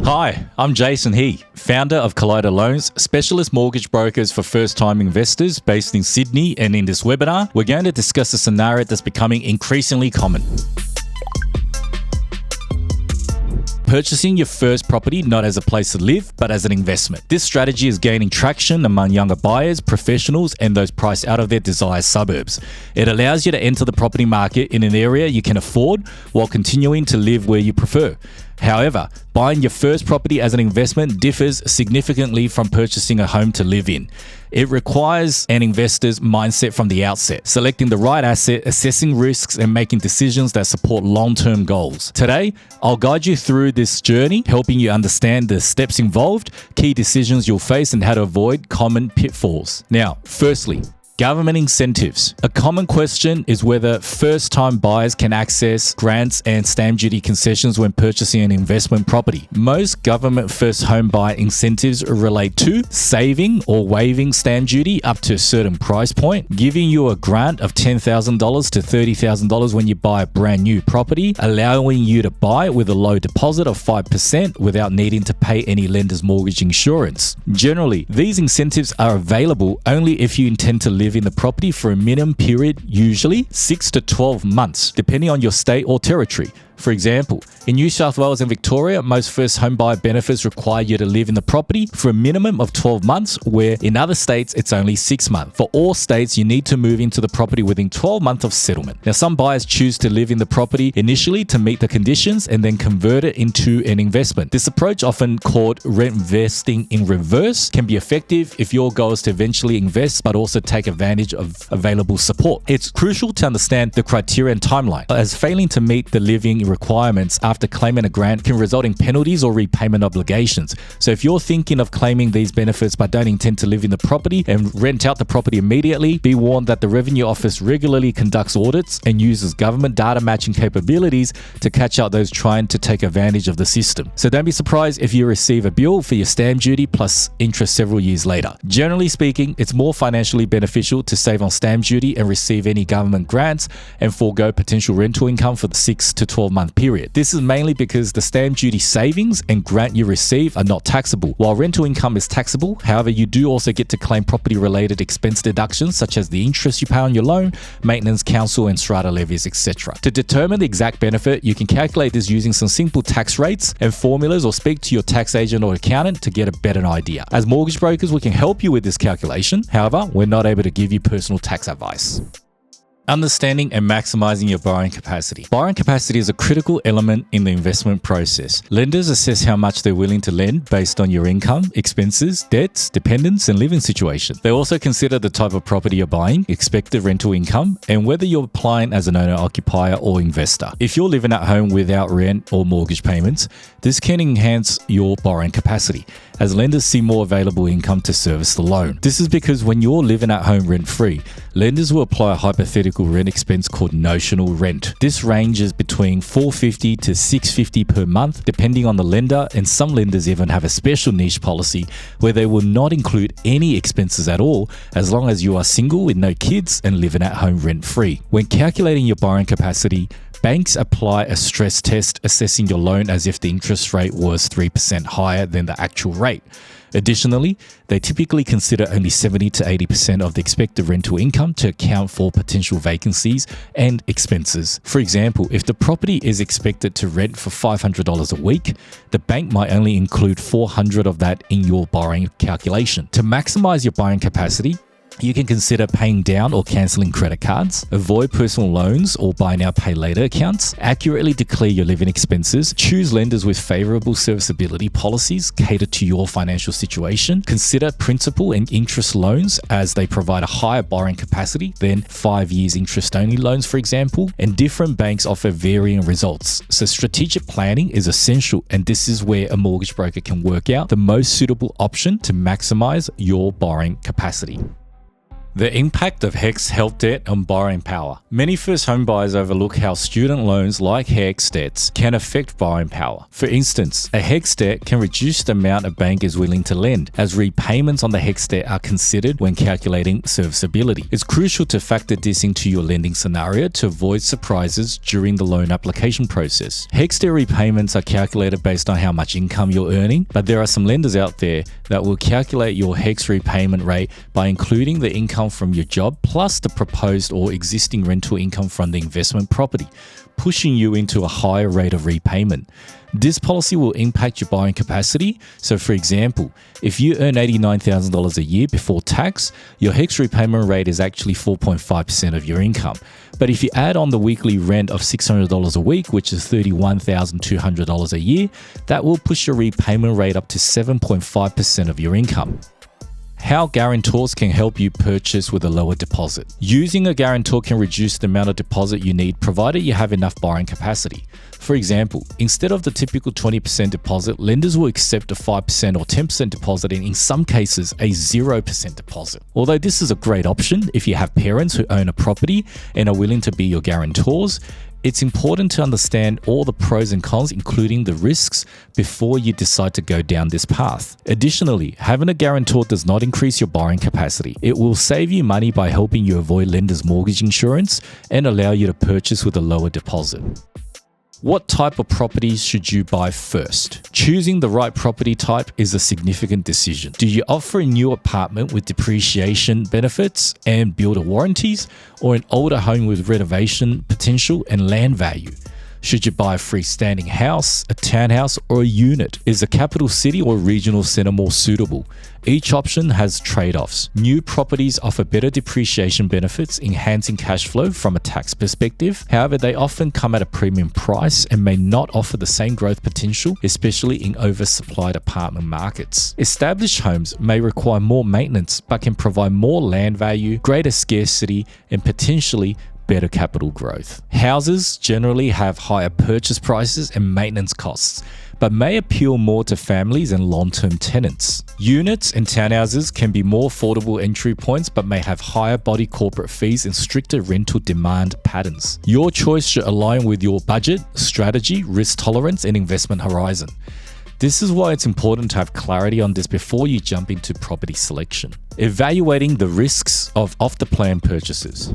Hi, I'm Jason He, founder of Collider Loans, specialist mortgage brokers for first-time investors based in Sydney, and in this webinar, we're going to discuss a scenario that's becoming increasingly common. Purchasing your first property not as a place to live, but as an investment. This strategy is gaining traction among younger buyers, professionals, and those priced out of their desired suburbs. It allows you to enter the property market in an area you can afford while continuing to live where you prefer. However, buying your first property as an investment differs significantly from purchasing a home to live in. It requires an investor's mindset from the outset, selecting the right asset, assessing risks, and making decisions that support long-term goals. Today, I'll guide you through this journey, helping you understand the steps involved, key decisions you'll face, and how to avoid common pitfalls. Now, firstly, government incentives. A common question is whether first-time buyers can access grants and stamp duty concessions when purchasing an investment property. Most government first home buyer incentives relate to saving or waiving stamp duty up to a certain price point, giving you a grant of $10,000 to $30,000 when you buy a brand new property, allowing you to buy with a low deposit of 5% without needing to pay any lender's mortgage insurance. Generally, these incentives are available only if you intend to live in the property for a minimum period, usually 6 to 12 months, depending on your state or territory. For example, in New South Wales and Victoria, most first home buyer benefits require you to live in the property for a minimum of 12 months, where in other states it's only 6 months. For all states, you need to move into the property within 12 months of settlement. Now, some buyers choose to live in the property initially to meet the conditions and then convert it into an investment. This approach, often called rent investing in reverse, can be effective if your goal is to eventually invest but also take advantage of available support. It's crucial to understand the criteria and timeline, as failing to meet the living requirements after claiming a grant can result in penalties or repayment obligations. So if you're thinking of claiming these benefits but don't intend to live in the property and rent out the property immediately, be warned that the Revenue Office regularly conducts audits and uses government data matching capabilities to catch out those trying to take advantage of the system. So don't be surprised if you receive a bill for your stamp duty plus interest several years later. Generally speaking, it's more financially beneficial to save on stamp duty and receive any government grants and forego potential rental income for the 6 to 12 month period. This is mainly because the stamp duty savings and grant you receive are not taxable, while rental income is taxable. However, you do also get to claim property-related expense deductions such as the interest you pay on your loan, maintenance, council, and strata levies, etc. To determine the exact benefit, you can calculate this using some simple tax rates and formulas, or speak to your tax agent or accountant to get a better idea. As mortgage brokers, we can help you with this calculation. However, we're not able to give you personal tax advice. Understanding and maximizing your borrowing capacity. Borrowing capacity is a critical element in the investment process. Lenders assess how much they're willing to lend based on your income, expenses, debts, dependents, and living situation. They also consider the type of property you're buying, expected rental income, and whether you're applying as an owner-occupier or investor. If you're living at home without rent or mortgage payments, this can enhance your borrowing capacity, as lenders see more available income to service the loan. This is because when you're living at home rent-free, lenders will apply a hypothetical rent expense called notional rent. This ranges between $450 to $650 per month, depending on the lender, and some lenders even have a special niche policy where they will not include any expenses at all as long as you are single with no kids and living at home rent-free. When calculating your borrowing capacity, banks apply a stress test assessing your loan as if the interest rate was 3% higher than the actual rate. Additionally, they typically consider only 70 to 80% of the expected rental income to account for potential vacancies and expenses. For example, if the property is expected to rent for $500 a week, the bank might only include $400 of that in your borrowing calculation. To maximize your borrowing capacity, you can consider paying down or cancelling credit cards, avoid personal loans or buy now pay later accounts, accurately declare your living expenses, choose lenders with favourable serviceability policies cater to your financial situation, consider principal and interest loans as they provide a higher borrowing capacity than 5 years interest only loans, for example, and different banks offer varying results. So strategic planning is essential, and this is where a mortgage broker can work out the most suitable option to maximize your borrowing capacity. The impact of HECS-HELP debt on borrowing power. Many first home buyers overlook how student loans like HECS debts can affect borrowing power. For instance, a HECS debt can reduce the amount a bank is willing to lend, as repayments on the HECS debt are considered when calculating serviceability. It's crucial to factor this into your lending scenario to avoid surprises during the loan application process. HECS debt repayments are calculated based on how much income you're earning, but there are some lenders out there that will calculate your HECS repayment rate by including the income from your job plus the proposed or existing rental income from the investment property, pushing you into a higher rate of repayment. This policy will impact your borrowing capacity. So for example, if you earn $89,000 a year before tax, your HECS repayment rate is actually 4.5% of your income. But if you add on the weekly rent of $600 a week, which is $31,200 a year, that will push your repayment rate up to 7.5% of your income. How guarantors can help you purchase with a lower deposit. Using a guarantor can reduce the amount of deposit you need, provided you have enough borrowing capacity. For example, instead of the typical 20% deposit, lenders will accept a 5% or 10% deposit and in some cases a 0% deposit. Although this is a great option if you have parents who own a property and are willing to be your guarantors, it's important to understand all the pros and cons, including the risks, before you decide to go down this path. Additionally, having a guarantor does not increase your borrowing capacity. It will save you money by helping you avoid lenders' mortgage insurance and allow you to purchase with a lower deposit. What type of properties should you buy first? Choosing the right property type is a significant decision. Do you offer a new apartment with depreciation benefits and builder warranties, or an older home with renovation potential and land value? Should you buy a freestanding house, a townhouse, or a unit? Is a capital city or regional center more suitable? Each option has trade-offs. New properties offer better depreciation benefits, enhancing cash flow from a tax perspective. However, they often come at a premium price and may not offer the same growth potential, especially in oversupplied apartment markets. Established homes may require more maintenance, but can provide more land value, greater scarcity, and potentially better capital growth. Houses generally have higher purchase prices and maintenance costs, but may appeal more to families and long-term tenants. Units and townhouses can be more affordable entry points, but may have higher body corporate fees and stricter rental demand patterns. Your choice should align with your budget, strategy, risk tolerance, and investment horizon. This is why it's important to have clarity on this before you jump into property selection. Evaluating the risks of off-the-plan purchases.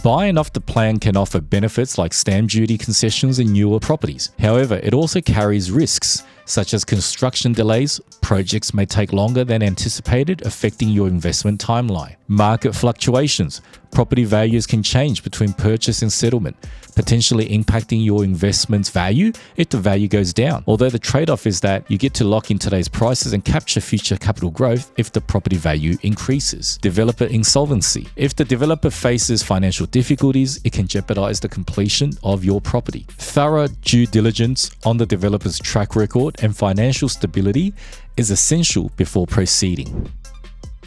Buying off the plan can offer benefits like stamp duty concessions in newer properties. However, it also carries risks, such as construction delays. Projects may take longer than anticipated, affecting your investment timeline. Market fluctuations. Property values can change between purchase and settlement, potentially impacting your investment's value if the value goes down. Although the trade-off is that you get to lock in today's prices and capture future capital growth if the property value increases. Developer insolvency. If the developer faces financial difficulties, it can jeopardize the completion of your property. Thorough due diligence on the developer's track record and financial stability is essential before proceeding.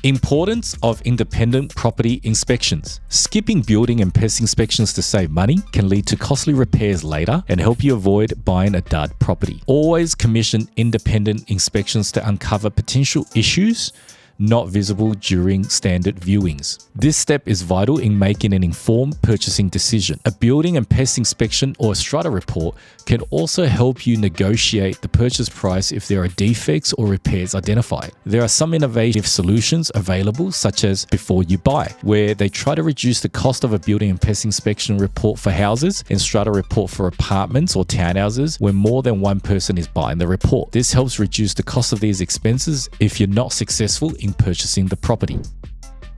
Importance of independent property inspections. Skipping building and pest inspections to save money can lead to costly repairs later and help you avoid buying a dud property. Always commission independent inspections to uncover potential issues not visible during standard viewings. This step is vital in making an informed purchasing decision. A building and pest inspection or a strata report can also help you negotiate the purchase price if there are defects or repairs identified. There are some innovative solutions available, such as Before You Buy, where they try to reduce the cost of a building and pest inspection report for houses and strata report for apartments or townhouses when more than one person is buying the report. This helps reduce the cost of these expenses if you're not successful in purchasing the property.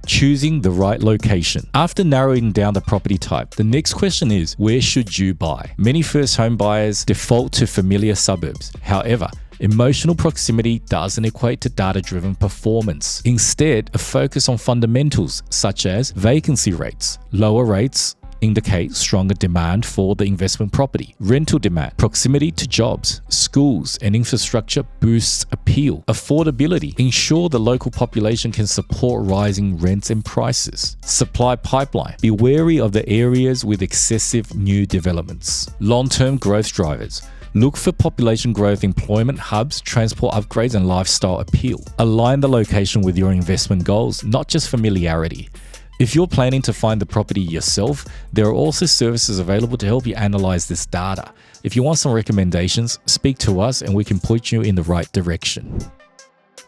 Choosing the right location. After narrowing down the property type, the next question is, where should you buy? Many first home buyers default to familiar suburbs. However, emotional proximity doesn't equate to data-driven performance. Instead, a focus on fundamentals such as vacancy rates. Lower rates indicate stronger demand for the investment property. Rental demand, proximity to jobs, schools, and infrastructure boosts appeal. Affordability, ensure the local population can support rising rents and prices. Supply pipeline, be wary of the areas with excessive new developments. Long-term growth drivers. Look for population growth, employment hubs, transport upgrades, and lifestyle appeal. Align the location with your investment goals, not just familiarity. If you're planning to find the property yourself, there are also services available to help you analyze this data. If you want some recommendations, speak to us and we can point you in the right direction.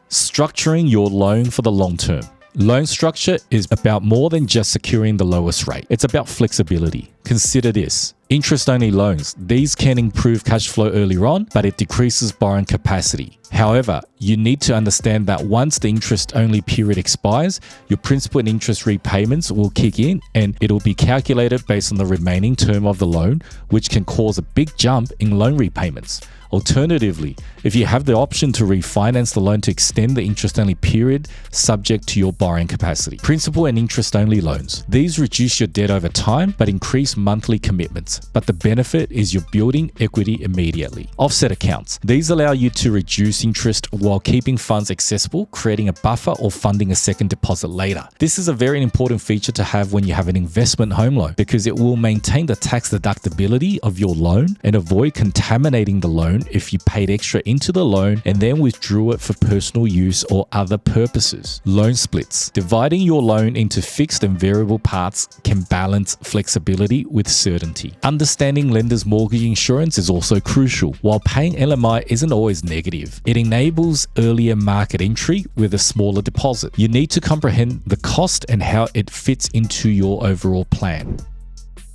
Structuring your loan for the long term. Loan structure is about more than just securing the lowest rate. It's about flexibility. Consider this. Interest-only loans. These can improve cash flow earlier on, but it decreases borrowing capacity. However, you need to understand that once the interest-only period expires, your principal and interest repayments will kick in and it'll be calculated based on the remaining term of the loan, which can cause a big jump in loan repayments. Alternatively, if you have the option to refinance the loan to extend the interest-only period subject to your borrowing capacity. Principal and interest-only loans. These reduce your debt over time but increase monthly commitments. But the benefit is you're building equity immediately. Offset accounts. These allow you to reduce interest while keeping funds accessible, creating a buffer or funding a second deposit later. This is a very important feature to have when you have an investment home loan because it will maintain the tax deductibility of your loan and avoid contaminating the loan if you paid extra into the loan and then withdrew it for personal use or other purposes. Loan splits. Dividing your loan into fixed and variable parts can balance flexibility with certainty. Understanding lenders' mortgage insurance is also crucial. While paying LMI isn't always negative, it enables earlier market entry with a smaller deposit. You need to comprehend the cost and how it fits into your overall plan.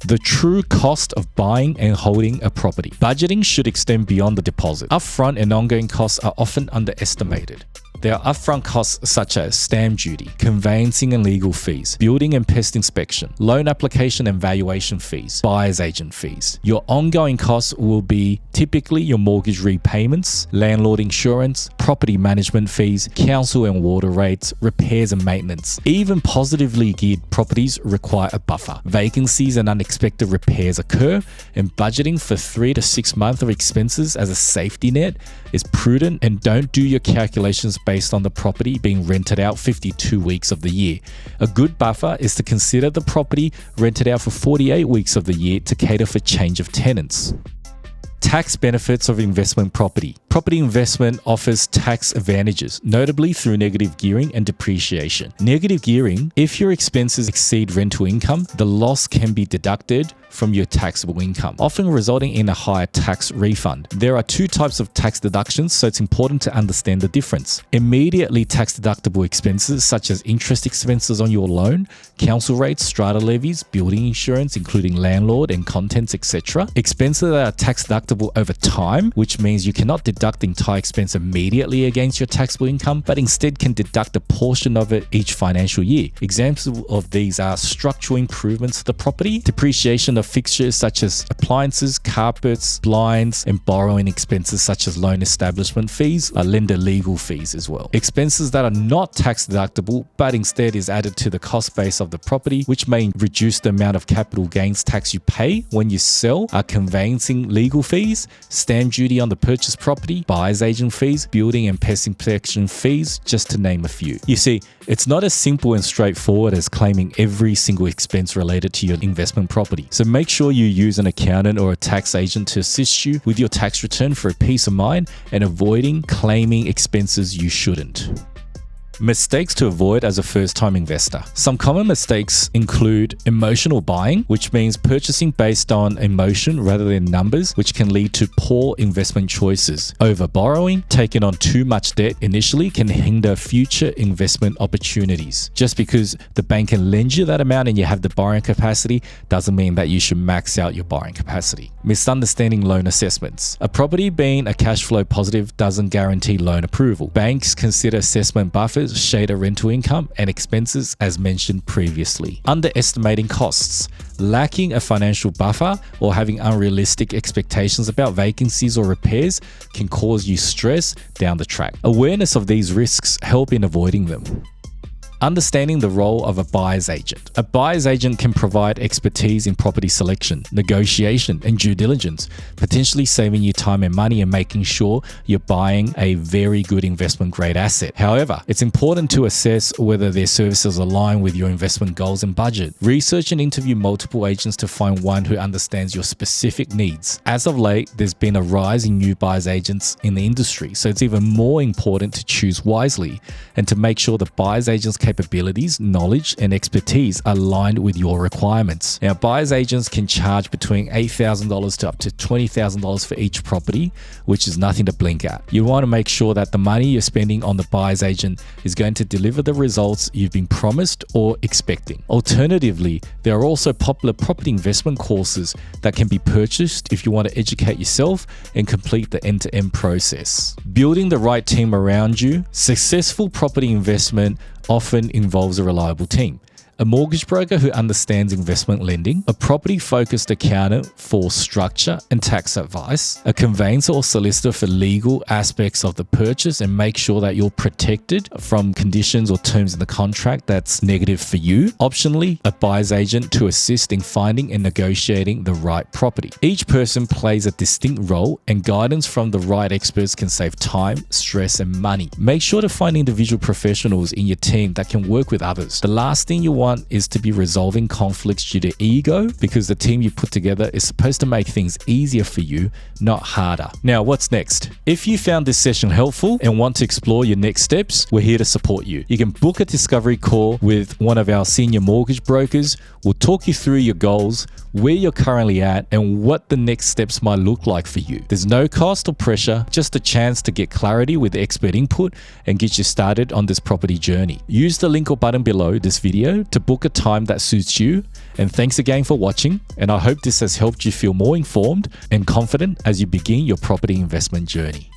The true cost of buying and holding a property. Budgeting should extend beyond the deposit. Upfront and ongoing costs are often underestimated. There are upfront costs such as stamp duty, conveyancing and legal fees, building and pest inspection, loan application and valuation fees, buyer's agent fees. Your ongoing costs will be typically your mortgage repayments, landlord insurance, property management fees, council and water rates, repairs and maintenance. Even positively geared properties require a buffer. Vacancies and unexpected repairs occur, and budgeting for 3 to 6 months of expenses as a safety net is prudent, and don't do your calculations based on the property being rented out 52 weeks of the year. A good buffer is to consider the property rented out for 48 weeks of the year to cater for change of tenants. Tax benefits of investment property. Property investment offers tax advantages, notably through negative gearing and depreciation. Negative gearing, if your expenses exceed rental income, the loss can be deducted from your taxable income, often resulting in a higher tax refund. There are 2 types of tax deductions, so it's important to understand the difference. Immediately tax deductible expenses such as interest expenses on your loan, council rates, strata levies, building insurance including landlord and contents, etc. Expenses that are tax deductible over time, which means you cannot deduct the entire expense immediately against your taxable income, but instead can deduct a portion of it each financial year. Examples of these are structural improvements to the property, depreciation of fixtures such as appliances, carpets, blinds, and borrowing expenses such as loan establishment fees, lender legal fees as well. Expenses that are not tax deductible but instead is added to the cost base of the property, which may reduce the amount of capital gains tax you pay when you sell, are conveyancing legal fees, stamp duty on the purchased property, buyer's agent fees, building and pest inspection fees, just to name a few. You see, it's not as simple and straightforward as claiming every single expense related to your investment property. So make sure you use an accountant or a tax agent to assist you with your tax return for a peace of mind and avoiding claiming expenses you shouldn't. Mistakes to avoid as a first-time investor. Some common mistakes include emotional buying, which means purchasing based on emotion rather than numbers, which can lead to poor investment choices. Over-borrowing, taking on too much debt initially can hinder future investment opportunities. Just because the bank can lend you that amount and you have the borrowing capacity doesn't mean that you should max out your borrowing capacity. Misunderstanding loan assessments. A property being a cash flow positive doesn't guarantee loan approval. Banks consider assessment buffers, shader rental income, and expenses as mentioned previously. Underestimating costs. Lacking a financial buffer or having unrealistic expectations about vacancies or repairs can cause you stress down the track. Awareness of these risks help in avoiding them. Understanding the role of a buyer's agent. A buyer's agent can provide expertise in property selection, negotiation, and due diligence, potentially saving you time and money and making sure you're buying a very good investment grade asset. However, it's important to assess whether their services align with your investment goals and budget. Research and interview multiple agents to find one who understands your specific needs. As of late, there's been a rise in new buyer's agents in the industry, so it's even more important to choose wisely and to make sure the buyer's agent's capabilities, knowledge, and expertise are aligned with your requirements. Now, buyer's agents can charge between $8,000 to up to $20,000 for each property, which is nothing to blink at. You want to make sure that the money you're spending on the buyer's agent is going to deliver the results you've been promised or expecting. Alternatively, there are also popular property investment courses that can be purchased if you want to educate yourself and complete the end-to-end process. Building the right team around you. Successful property investment often involves a reliable team. A mortgage broker who understands investment lending, a property-focused accountant for structure and tax advice, a conveyancer or solicitor for legal aspects of the purchase and make sure that you're protected from conditions or terms in the contract that's negative for you. Optionally, a buyer's agent to assist in finding and negotiating the right property. Each person plays a distinct role, and guidance from the right experts can save time, stress, and money. Make sure to find individual professionals in your team that can work with others. The last thing you want is to be resolving conflicts due to ego, because the team you put together is supposed to make things easier for you, not harder. Now, what's next? If you found this session helpful and want to explore your next steps, we're here to support you. You can book a discovery call with one of our senior mortgage brokers. We'll talk you through your goals, where you're currently at, and what the next steps might look like for you. There's no cost or pressure, just a chance to get clarity with expert input and get you started on this property journey. Use the link or button below this video to book a time that suits you. And thanks again for watching, and I hope this has helped you feel more informed and confident as you begin your property investment journey.